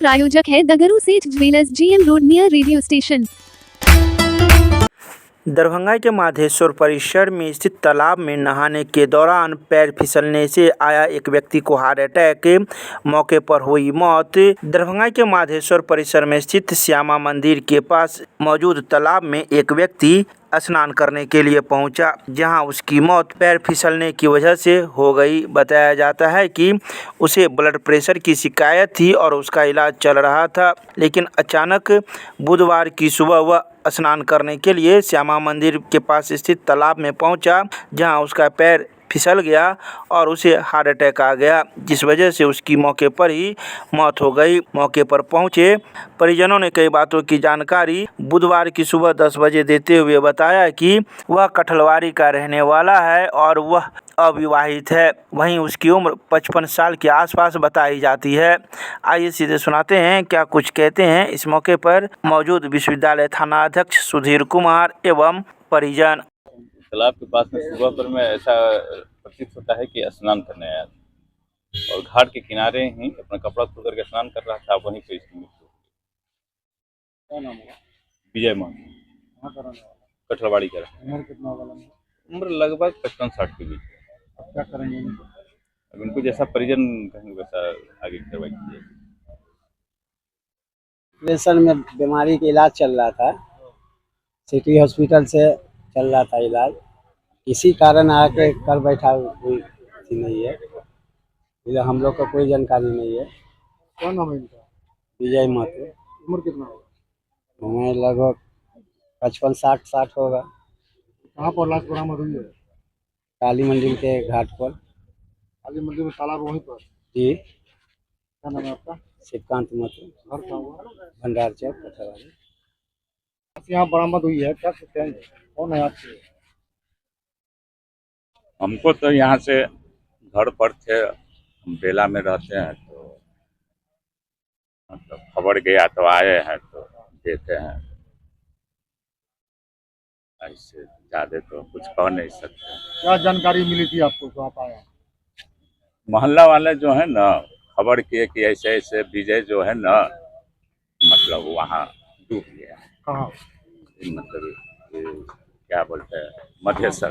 प्रायोजक है द गुरु सेठ jewellers, GM road, near radio station. Darbhanga के माधेश्वर परिसर में स्थित तालाब में नहाने के दौरान पैर फिसलने से आया एक व्यक्ति को हार्ट अटैक, मौके पर हुई मौत। दरभंगा के माधेश्वर परिसर में स्थित श्यामा मंदिर के पास मौजूद तालाब में एक व्यक्ति स्नान करने के लिए पहुंचा, जहां उसकी मौत पैर फिसलने की वजह से हो गई। बताया जाता है कि उसे ब्लड प्रेशर की शिकायत थी और उसका इलाज चल रहा था, लेकिन अचानक बुधवार की सुबह वह स्नान करने के लिए श्यामा मंदिर के पास स्थित तालाब में पहुंचा, जहां उसका पैर फिसल गया और उसे हार्ट अटैक आ गया, जिस वजह से उसकी मौके पर ही मौत हो गई। मौके पर पहुंचे परिजनों ने कई बातों की जानकारी बुधवार की सुबह 10 बजे देते हुए बताया कि वह कठलवारी का रहने वाला है और वह अविवाहित है। वहीं उसकी उम्र 55 साल के आसपास बताई जाती है। आइए सीधे सुनाते हैं क्या कुछ कहते हैं इस मौके पर मौजूद विश्वविद्यालय थाना अध्यक्ष सुधीर कुमार एवं परिजन। तालाब के पास में सुबह पर में ऐसा प्रतीत होता है कि स्नान करने आया था और घाट के किनारे ही अपना कपड़ा खोल करके स्नान कर रहा था। वहीं पे इसकी मृत्यु हो गई। क्या नाम होगा? विजय महतो, कठलवाड़ी का। उम्र कितना होगा? उम्र लगभग 55-60 के बीच। अब क्या करेंगे? अब उनको जैसा परिजन कहेंगे वैसा आगे कार्रवाई की जाएगी। प्रेशर में बीमारी का इलाज चल रहा था, सिटी हॉस्पिटल से चल रहा था इलाज। इसी कारण आके कर बैठा हुई थी नहीं है, इधर हम लोग का कोई जानकारी नहीं है। क्या नाम है इनका? विजय महतो। उम्र कितना होगा? हमें लगभग 55-60 होगा। कहाँ पर लाश बरामद हुई है? काली मंदिर के घाट पर। काली मंदिर में तालाब वहीं पर? जी। क्या नाम है आपका? शिवकांत महतो। घर कहाँ हुआ? भंडार चौक कठलवाड़ी। यहाँ बरामद हुई है, क्या कहते हैं? कौन है आपके? हमको तो यहाँ से घर पर थे, हम बेला में रहते हैं, तो मतलब खबर गया तो आए हैं तो देखे हैं। ऐसे ज़्यादा तो कुछ कह नहीं सकते। क्या जानकारी मिली थी आपको तो आप आए? मोहल्ला वाले जो है ना खबर किए कि ऐसे ऐसे विजय जो है ना मतलब वहाँ डूब गया। कहाँ? मतलब ये क्या बोलते हैं मधेश्वर।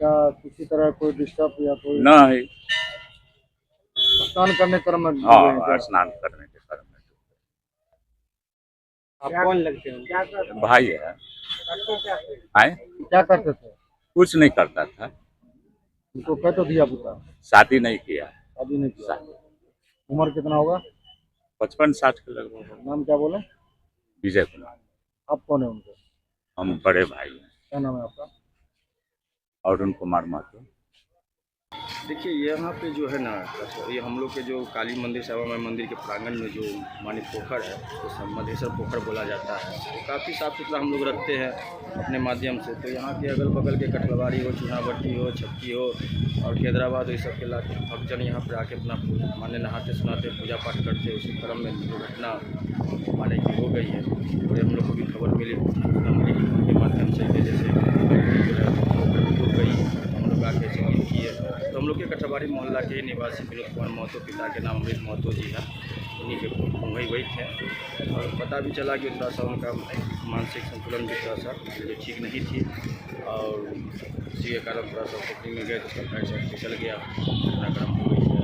क्या किसी तरह कोई डिस्टर्ब या कोई नहीं, स्नान करने क्रम में? हाँ स्नान करने के क्रम में आप कौन लगते हैं? भाई है। आए क्या करते थे? कुछ नहीं करता था, उनको कह तो दिया पुता? शादी नहीं किया। शादी नहीं किया। उम्र कितना होगा? 55-60 के लगभग। नाम क्या बोले? विजय कुमार। आप कौन है उनके? हम बड़े भाई हैं। क्या नाम है आपका? अरुण कुमार महतो। देखिए यहाँ पे जो है ना, ये हम लोग के जो काली मंदिर श्यामा माई मंदिर के प्रांगण में जो मानी पोखर है, तो मधेश्वर पोखर बोला जाता है। तो काफ़ी साफ़ सुथरा हम लोग रखते हैं अपने माध्यम से। तो यहाँ के अगल बगल के कठलवाड़ी हो, चूनाभट्टी हो, छपकी हो और हैदराबाद हो, इस सब के इलाके भक्तजन यहाँ पर आके अपना माने नहाते सुनाते पूजा पाठ करते। उसी क्रम में दुर्घटना माने की हो गई है और हम लोग को भी खबर मिली के माध्यम से कि जैसे जो है पोखर में डूब गई। हम लोग आके चेकिंग किए तो हम लोग के कठलवाड़ी मोहल्ला के निवासी विनोद कुमार महतो, पिता के नाम अमृत महतो जी हैं, उन्हीं के वही थे। और पता भी चला कि थोड़ा सा उनका मानसिक संतुलन भी थोड़ा सा जो ठीक नहीं थी और इसी के कारण थोड़ा सा पोखरी में गए तो उसका पैर से फिसल गया, घटनाक्रम हो गई है।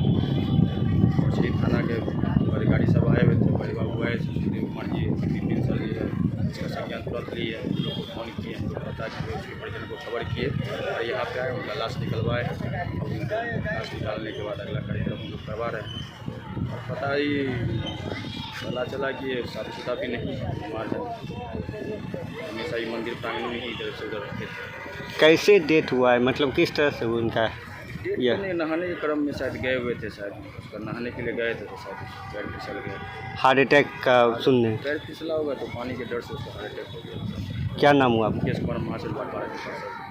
और श्री थाना के अधिकारी सब आए हुए थे, परिवार हुआ है सुधीर कुमार जी, 3 साल लिए इसका संज्ञान तुरंत ली है। हम लोग को फोन किए, हम लोग पता कि उसके परिजन को खबर किए और यहाँ पे आए, उनका लाश निकलवाए और उनका लाश निकालने के बाद अगला कार्यक्रम हम लोग करवा रहे हैं। और पता ही पता चला कि ये शादीशुदा भी नहीं बीमार है, हमेशा ही मंदिर प्रांगण में ही इधर से उधर रहते थे। कैसे डेथ हुआ है, मतलब किस तरह से उनका? नहाने के क्रम में शायद गए हुए थे, शायद उसका नहाने के लिए गए थे तो शायद पैर फिसल गया। हार्ट अटैक का सुनने? पैर फिसला होगा तो पानी के डर से उसका हार्ट अटैक हो गया। क्या नाम हुआ आपका? मुकेश कुमार महाजन, 12 के पास।